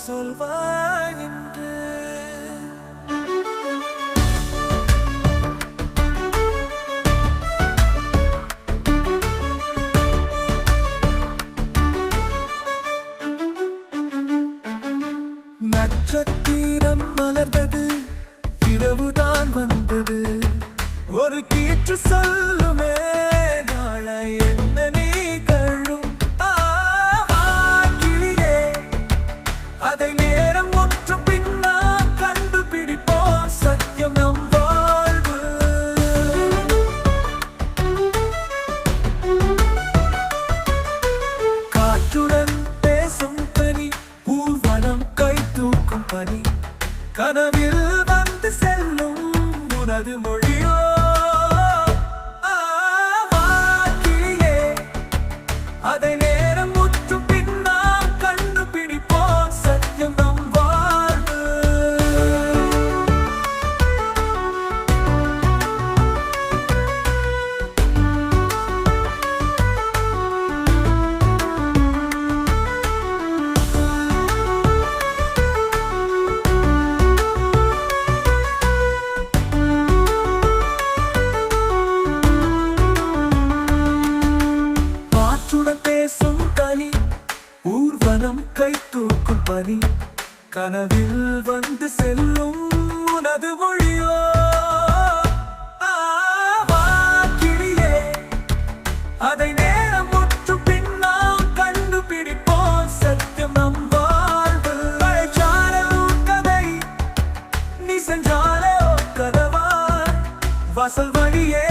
சொல்வாய் என்று. நட்சத்திரம் மலர்ந்தது, இரவுதான் வந்தது, ஒரு கீற்று சொல்லுமே நாளை என்ன நிகழும். கிளியே, அதை நேரம் ஒன்று பின்னா கண்டுபிடிப்போம், சத்தியம் நம் வாழ்வு. காற்றுடன் பேசும் பனி, ஊர்வலம் கை தூக்கும் பனி, கனவில் வந்து செல்லும் உனது மொழியோ. கிளியே, அதை நேரம் முற்று பின்னால் கண்டுபிடிப்போம், சத்தியம் நம் வாழ்வு. பேசும் கனி, ஊர்வலம் கை தூக்கும் பனி, கனவில் வந்து செல்லும் உனது மொழியோ. கிளியே, அதை நேரம் முற்று பின்னால் கண்டுபிடிப்போம், சத்தியம் நம் வாழ்வு. அழைச்சாலே கதை, நீ சென்றாலே கதவா, வாசல் வழியே